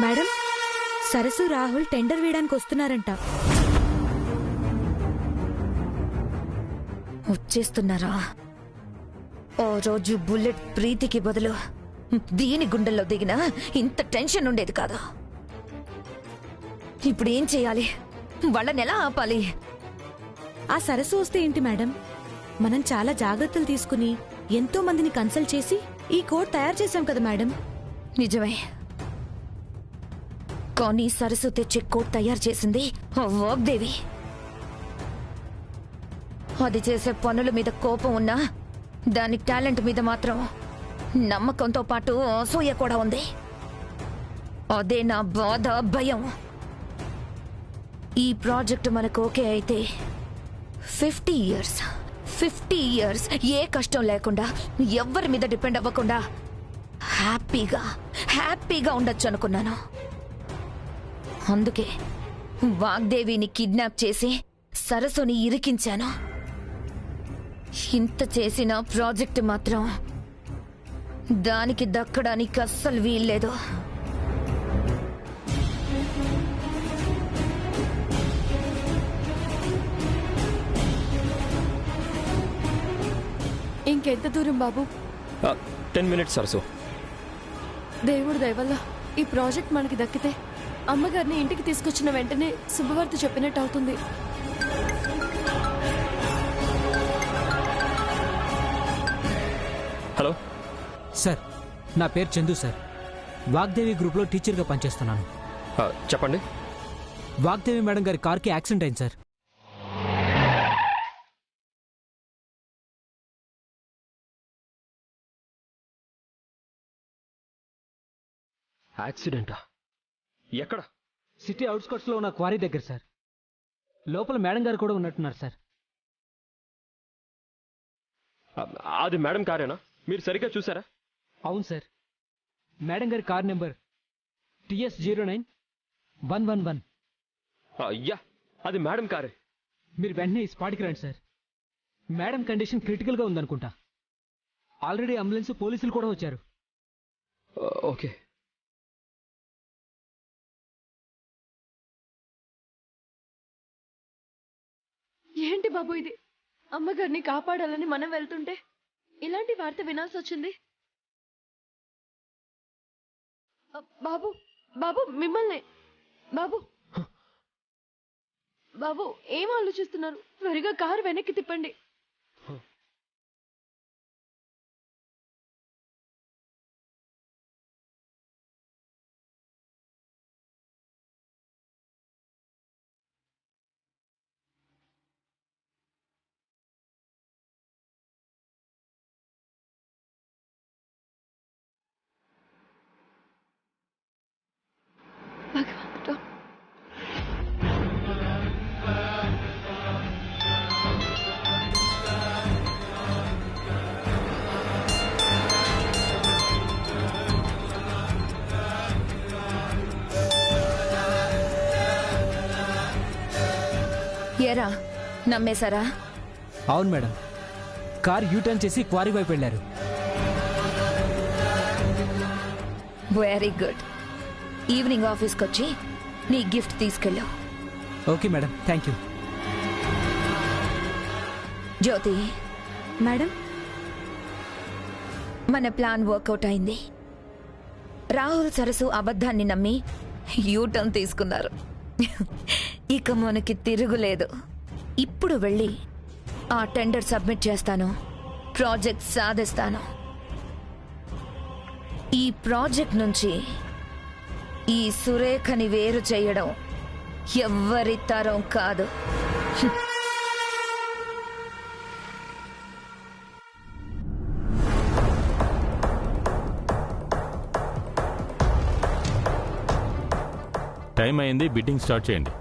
Madam, సరసు Rahul tender వేయడానికి వస్తున్నారంట. వచ్చేస్తున్నారా? ఓ రోజు bullet ప్రీతికి బదులు దీని గుండెల్లో దిగినా ఇంత టెన్షన్ ఉండేది కాదు. ఇప్పుడు ఏం చేయాలి? వాళ్ళని ఎలా ఆపాలి? ఆ సరస్సు వస్తే ఏంటి మేడం, మనం చాలా జాగ్రత్తలు తీసుకుని ఎంతో మందిని కన్సల్ట్ చేసి ఈ కోడ్ తయారు చేశాం కదా మేడం. నిజమే, కానీ సరస్సు తెచ్చే కోడ్ తయారు చేసింది ఆ వాగ్దేవి. అది చేసే పనుల మీద కోపం ఉన్నా దాని టాలెంట్ మీద మాత్రం నమ్మకంతో పాటు అసూయ కూడా ఉంది. అదే నా బాధ, భయం. ఈ ప్రాజెక్ట్ మనకు ఓకే అయితే 50 ఇయర్స్ ఏ కష్టం లేకుండా, ఎవ్వరి మీద డిపెండ్ అవ్వకుండా హ్యాపీగా ఉండొచ్చు అనుకున్నాను. అందుకే వాగ్దేవిని కిడ్నాప్ చేసి సరస్సుని ఇరికించాను. ఇంత చేసిన ప్రాజెక్ట్ మాత్రం దానికి దక్కడానికి అస్సలు వీల్లేదు. ఇంకెంత దూరం బాబు? 10 minutes సరసు. దేవుడు దయవల్ల ఈ ప్రాజెక్ట్ మనకి దక్కితే అమ్మగారిని ఇంటికి తీసుకొచ్చిన వెంటనే శుభవార్త చెప్పినట్టు అవుతుంది. హలో సార్, నా పేరు చందు సార్. వాగ్దేవి గ్రూప్లో టీచర్గా పనిచేస్తున్నాను. చెప్పండి. వాగ్దేవి మేడం గారి కార్కి యాక్సిడెంట్ అయింది సార్. యాక్సిడెంటా? ఎక్కడ? సిటీ అవుట్స్కట్స్లో ఉన్న క్వారీ దగ్గర సార్. లోపల మేడం గారు కూడా ఉన్నట్టున్నారు సార్. అది మేడం కారేనా? మీరు సరిగ్గా చూసారా? అవును సార్, మేడం గారి కార్ నెంబర్ TS09-111. అయ్యా, అది మేడం కారే. మీరు వెంటనే ఈ స్పాట్కి రండి సార్. మేడం కండిషన్ క్రిటికల్గా ఉందనుకుంటా. ఆల్రెడీ అంబులెన్స్, పోలీసులు కూడా వచ్చారు. ఓకే. ఏంటి బాబు ఇది? అమ్మగారిని కాపాడాలని మనం వెళ్తుంటే ఇలాంటి వార్త వినాల్సి వచ్చింది. బాబు బాబు మిమ్మల్ని బాబు బాబు ఏం ఆలోచిస్తున్నారు? త్వరగా కారు వెనక్కి తిప్పండి. భగవంతుడా, ఏరా, నమ్మేశారా? అవును మేడం, కార్ యూటర్న్ చేసి క్వారీ వైపు వెళ్ళారు. Very good. ఈవినింగ్ ఆఫీస్కి వచ్చి నీ గిఫ్ట్ తీసుకెళ్ళు. Okay madam, thank you. Jyoti madam, మన ప్లాన్ వర్కౌట్ అయింది. రాహుల్ సరస్సు అబద్ధాన్ని నమ్మి యూటర్న్ తీసుకున్నారు. ఇక మనకి తిరుగులేదు. ఇప్పుడు వెళ్ళి ఆ టెండర్ సబ్మిట్ చేస్తాను, ప్రాజెక్ట్ సాధిస్తాను. ఈ ప్రాజెక్ట్ నుంచి ఈ సురేఖని వేరు చేయడం ఎవ్వరి తరం కాదు. టైం అయింది, బిడ్డింగ్ స్టార్ట్ చేయండి.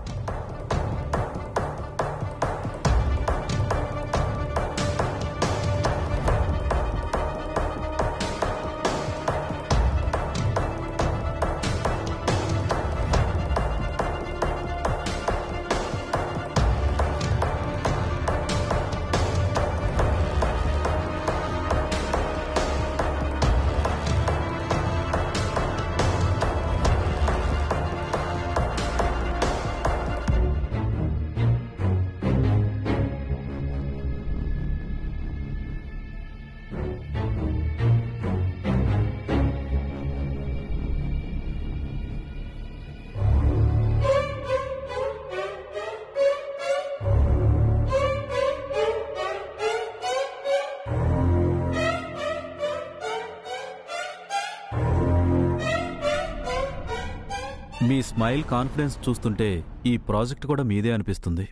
మీ స్మైల్ కాన్ఫిడెన్స్ చూస్తుంటే ఈ ప్రాజెక్ట్ కూడా మీదే అనిపిస్తుంది.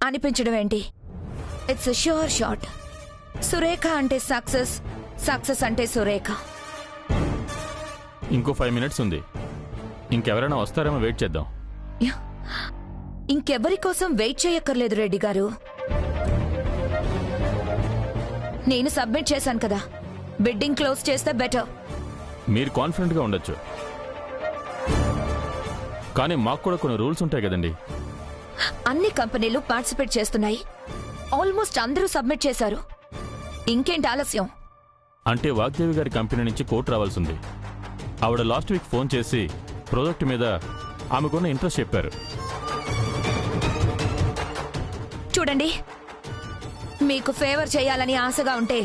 అనిపించడం ఏంటి? It's sure shot. సురేఖ అంటే సక్సెస్, సక్సెస్ అంటే సురేఖ. ఇంకో 5 minutes ఉంది. ఇంకెవరైనా వస్తారేమో వెయిట్ చేద్దాం. ఇంకెవరి కోసం వెయిట్ చేయక్కర్లేదు రెడ్డి గారు. నేను సబ్మిట్ చేశాను కదా, బిడ్డింగ్ క్లోజ్ చేస్తే బెటర్. మీరు కాన్ఫిడెంట్గా ఉండొచ్చు, కానీ మాకు కూడా కొన్ని రూల్స్ ఉంటాయి కదండి. అన్ని కంపెనీలు పార్టిసిపేట్ చేస్తున్నాయి. ఆల్మోస్ట్ అందరూ సబ్మిట్ చేశారు. ఇంకేంటి ఆలస్యం? అంటే వాగ్దేవి గారి కంపెనీ నుంచి కోట్ రావాల్సింది. ఆవిడ లాస్ట్ వీక్ ఫోన్ చేసి ప్రాజెక్ట్ మీద ఆమెకున్న ఇంట్రెస్ట్ చెప్పారు. చూడండి, మీకు ఫేవర్ చేయాలని ఆశగా ఉంటే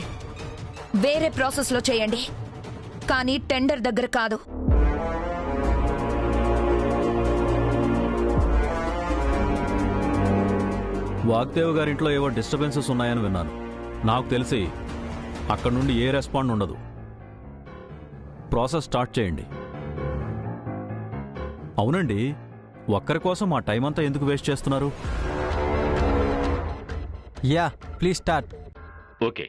వేరే ప్రాసెస్లో చేయండి, కానీ టెండర్ దగ్గర కాదు. వాగ్దేవ్ గారింట్లో ఏవో డిస్టర్బెన్సెస్ ఉన్నాయని విన్నాను. నాకు తెలిసి అక్కడ నుండి ఏ రెస్పాండ్ ఉండదు. ప్రాసెస్ స్టార్ట్ చేయండి. అవునండి, ఒక్కరి కోసం ఆ టైం అంతా ఎందుకు వేస్ట్ చేస్తున్నారు? Yeah, please start. ఓకే.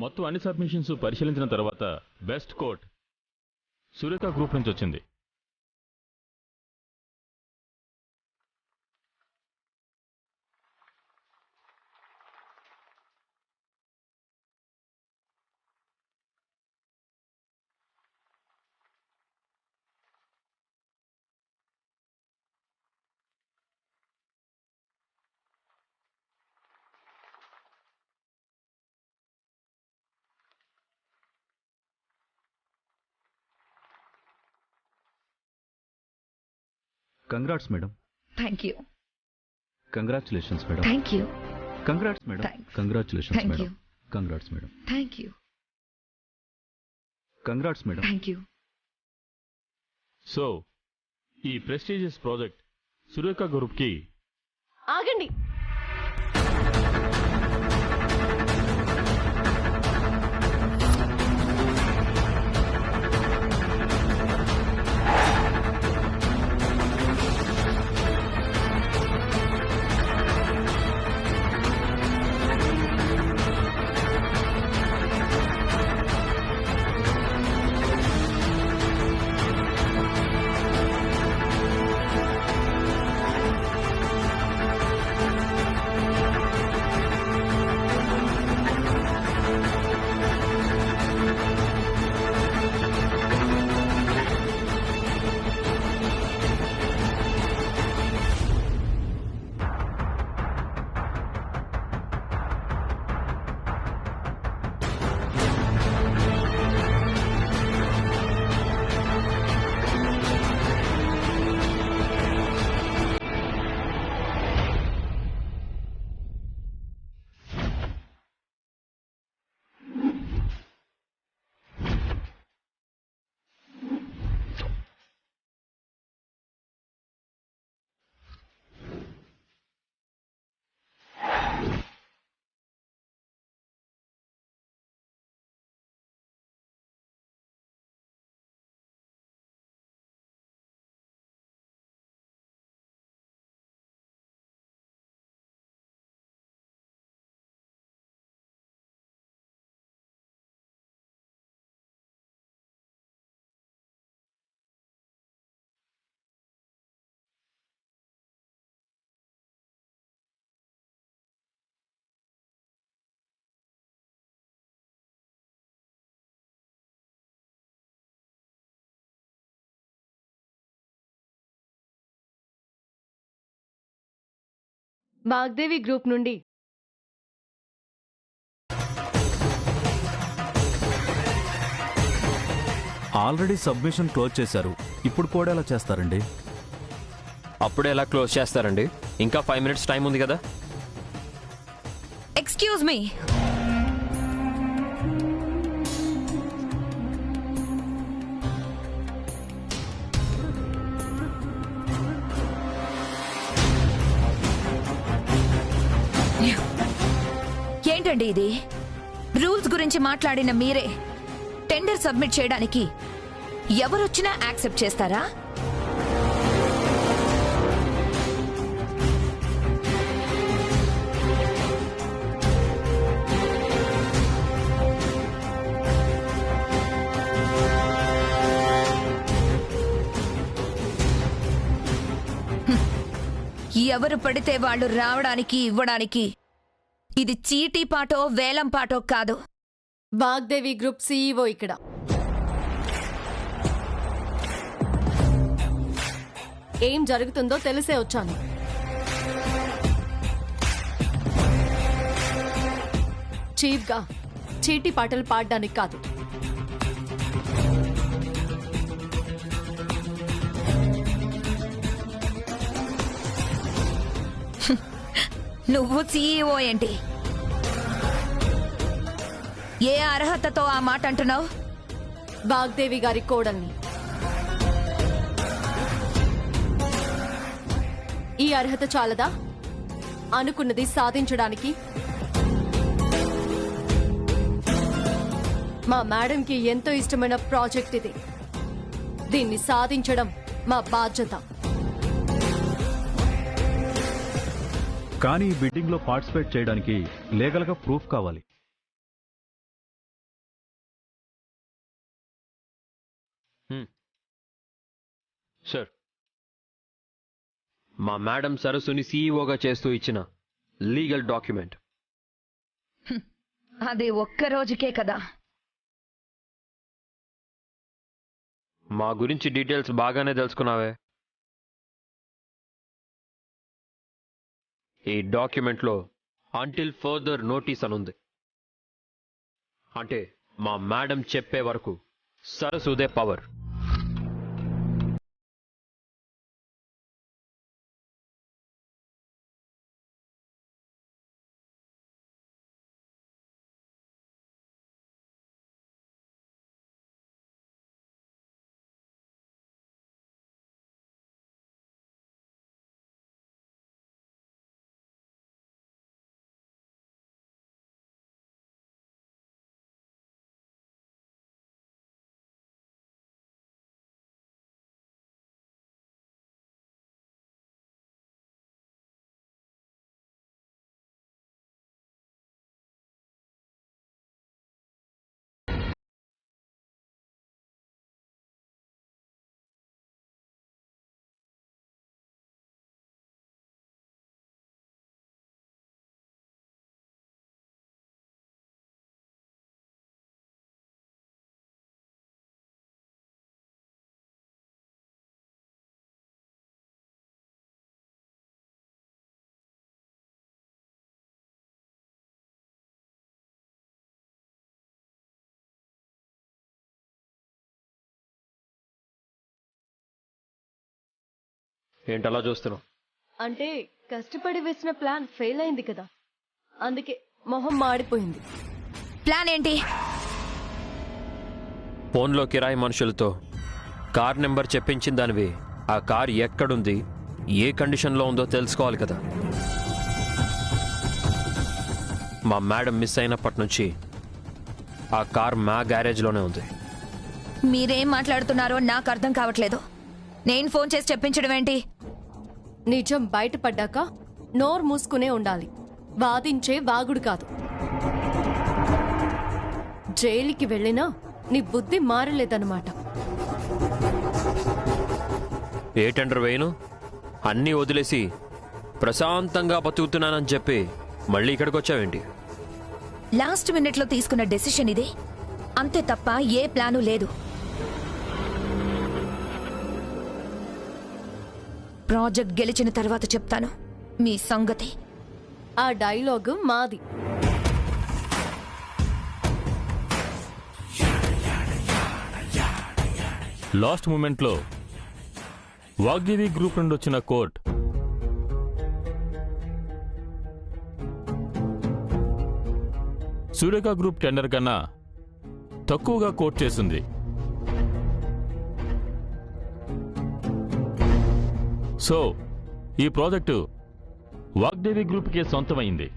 మొత్తం అన్ని సబ్మిషన్స్ పరిశీలించిన తర్వాత బెస్ట్ కోట్ సురేఖ గ్రూప్ నుంచి వచ్చింది. Congrats madam. Thank you. Congratulations madam. Thank you. Congrats madam. Thanks. Congratulations Thank madam. you. Congrats madam. Thank you. Congrats madam. Thank you. So ఈ prestigious project Surekha గ్రూప్కి ఆగండి. Vagdevi group నుండి already submission close చేశారు, ఇప్పుడు కూడా ఎలా చేస్తారండి? అప్పుడే ఎలా క్లోజ్ చేస్తారండి? ఇంకా 5 minutes టైం ఉంది కదా. ఎక్స్క్యూజ్ మీ, ఏంటండి ఇది? రూల్స్ గురించి మాట్లాడిన మీరే టెండర్ సబ్మిట్ చేయడానికి ఎవరొచ్చినా యాక్సెప్ట్ చేస్తారా? ఎవరు పడితే వాళ్ళు రావడానికి ఇవ్వడానికి ఇది చీటీ పాటో వేలం పాటో కాదు. వాగ్దేవి గ్రూప్ CEO ఇక్కడ. ఏం జరుగుతుందో తెలిసే వచ్చాను. చీఫ్గా చీటీ పాటలు పాడడానికి కాదు. నువ్వు CEO ఏంటి? ఏ అర్హతతో ఆ మాట అంటున్నావు? వాగ్దేవి గారి కోడల్ని. ఈ అర్హత చాలదా అనుకున్నది సాధించడానికి? మా మేడంకి ఎంతో ఇష్టమైన ప్రాజెక్ట్ ఇది. దీన్ని సాధించడం మా బాధ్యత. కానీ ఈ బిడ్డింగ్లో పార్టిసిపేట్ చేయడానికి లీగల్గా ప్రూఫ్ కావాలి. సార్, మా మేడం సరస్సుని సీఈఓగా చేస్తూ ఇచ్చిన లీగల్ డాక్యుమెంట్. అది ఒక్క రోజుకే కదా. మా గురించి డీటెయిల్స్ బాగానే తెలుసుకున్నావే. ఈ డాక్యుమెంట్లో అంటిల్ ఫర్దర్ నోటీస్ అనుంది. అంటే మా మేడం చెప్పే వరకు సరస్సుదే పవర్. ఏంటలా చూస్తున్నావు? అంటే కష్టపడి వేసిన ప్లాన్ ఫెయిల్ అయింది కదా, అందుకే మొహం మాడిపోయింది. ప్లాన్ ఏంటి? ఫోన్లో కిరాయి మనుషులతో కార్ నెంబర్ చెప్పించిన దానివి ఆ కార్ ఎక్కడుంది, ఏ కండిషన్లో ఉందో తెలుసుకోవాలి కదా. మా మేడం మిస్ అయినప్పటి నుంచి ఆ కార్ మా గ్యారేజ్లోనే ఉంది. మీరేం మాట్లాడుతున్నారో నాకు అర్థం కావట్లేదు. నేను ఫోన్ చేసి చెప్పించడం ఏంటి? నిజం బయటపడ్డాక నోరు మూసుకునే ఉండాలి, వాదించే వాగుడు కాదు. జైలుకి వెళ్ళినా నీ బుద్ధి మారలేదన్నమాట. ఏ టెండర్ వేయను, అన్నీ వదిలేసి ప్రశాంతంగా బతుకుతున్నానని చెప్పి మళ్ళీ ఇక్కడికి వచ్చావేంటి? లాస్ట్ మినిట్లో తీసుకున్న డెసిషన్ ఇది, అంతే తప్ప ఏ ప్లాను లేదు. ప్రాజెక్ట్ గెలిచిన తర్వాత చెప్తాను మీ సంగతి. ఆ డైలాగ్ మాది. లాస్ట్ మూమెంట్లో వాగ్దేవి గ్రూప్ నుండి వచ్చిన కోట్ సురేఖ గ్రూప్ టెండర్ కన్నా తక్కువగా కోట్ చేసింది. సో ఈ ప్రాజెక్టు వాగ్దేవి గ్రూప్కే సొంతమైంది.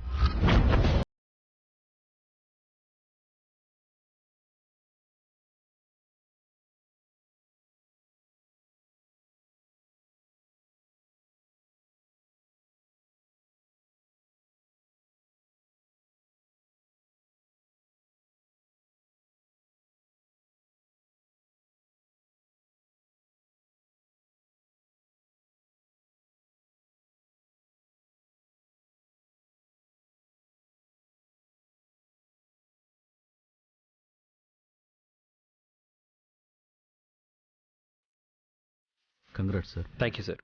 Congrats sir. Thank you sir.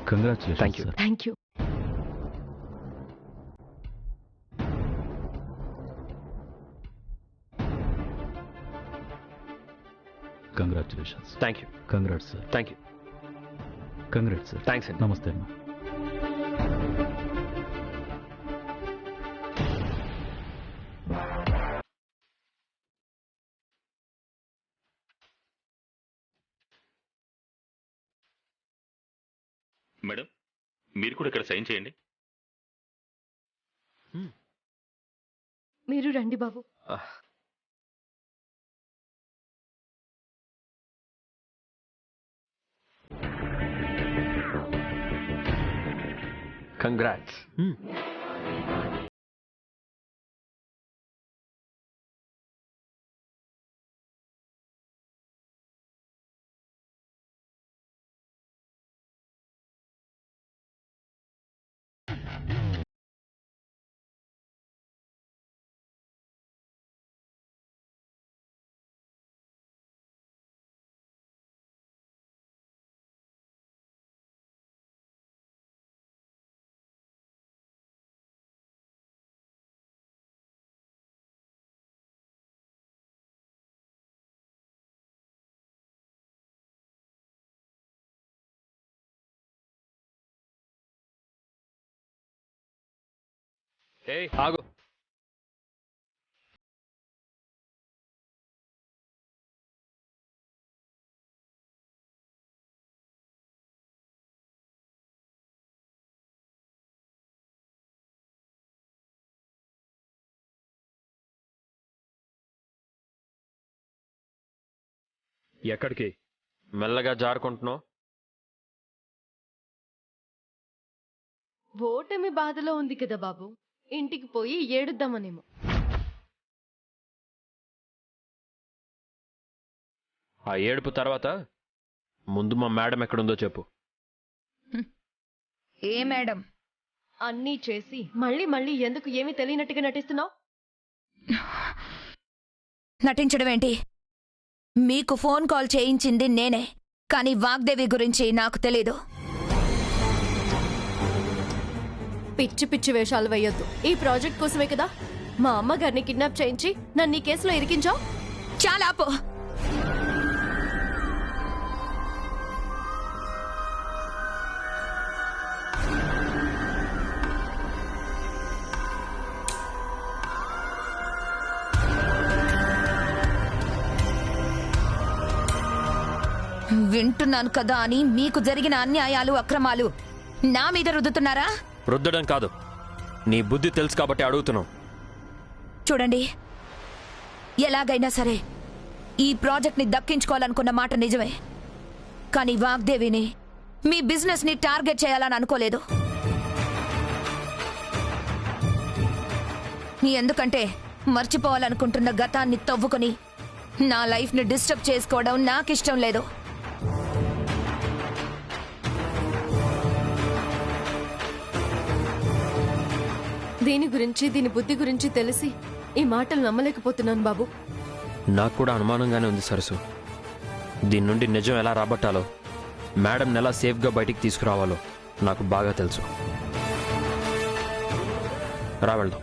Congratulation. Thank you. Thank you. Congratulations. Thank you. Congrats sir. Thank you. Congrats sir. Thanks అండి. నమస్తే అమ్మా. మేడం, మీరు కూడా ఇక్కడ సైన్ చేయండి. మీరు రండి బాబు. కంగ్రాట్స్. ఏయ్ ఆగు. ఎక్కడికి మెల్లగా జారుకుంటున్నావు? ఓటమి బాధలో ఉంది కదా బాబు, ఇంటికి పోయి ఏడుద్దామనేమో. ఆ ఏడుపు తర్వాత ముందు మా మేడం ఎక్కడుందో చెప్పు. ఏ మేడం? అన్నీ చేసి మళ్ళీ మళ్ళీ ఎందుకు ఏమీ తెలియనట్టుగా నటిస్తున్నావు? నటించడం ఏంటి? మీకు ఫోన్ కాల్ చేయించింది నేనే, కానీ వాగ్దేవి గురించి నాకు తెలీదు. పిచ్చి పిచ్చి వేషాలు వేయొద్దు. ఈ ప్రాజెక్ట్ కోసమే కదా మా అమ్మగారిని కిడ్నాప్ చేయించి నన్ను ఈ కేసులో ఇరికించావు. చాలా ఆపు. వింటున్నాను కదా అని మీకు జరిగిన అన్యాయాలు అక్రమాలు నా మీద రుద్దుతున్నారా? రుద్దడం కాదు, నీ బుద్ధి తెలుసు కాబట్టి అడుగుతున్నావు. చూడండి, ఎలాగైనా సరే ఈ ప్రాజెక్ట్ని దక్కించుకోవాలనుకున్న మాట నిజమే, కానీ వాగ్దేవిని మీ బిజినెస్ని టార్గెట్ చేయాలని అనుకోలేదు. ఎందుకంటే మర్చిపోవాలనుకుంటున్న గతాన్ని తవ్వుకొని నా లైఫ్ని డిస్టర్బ్ చేసుకోవడం నాకిష్టం లేదు. దీని గురించి, దీని బుద్ధి గురించి తెలిసి ఈ మాటలు నమ్మలేకపోతున్నాను బాబు. నాకు కూడా అనుమానంగానే ఉంది సరసు. దీని నుండి నిజం ఎలా రాబట్టాలో, మేడం ఎలా సేఫ్గా బయటికి తీసుకురావాలో నాకు బాగా తెలుసు. రా వెళ్దాం.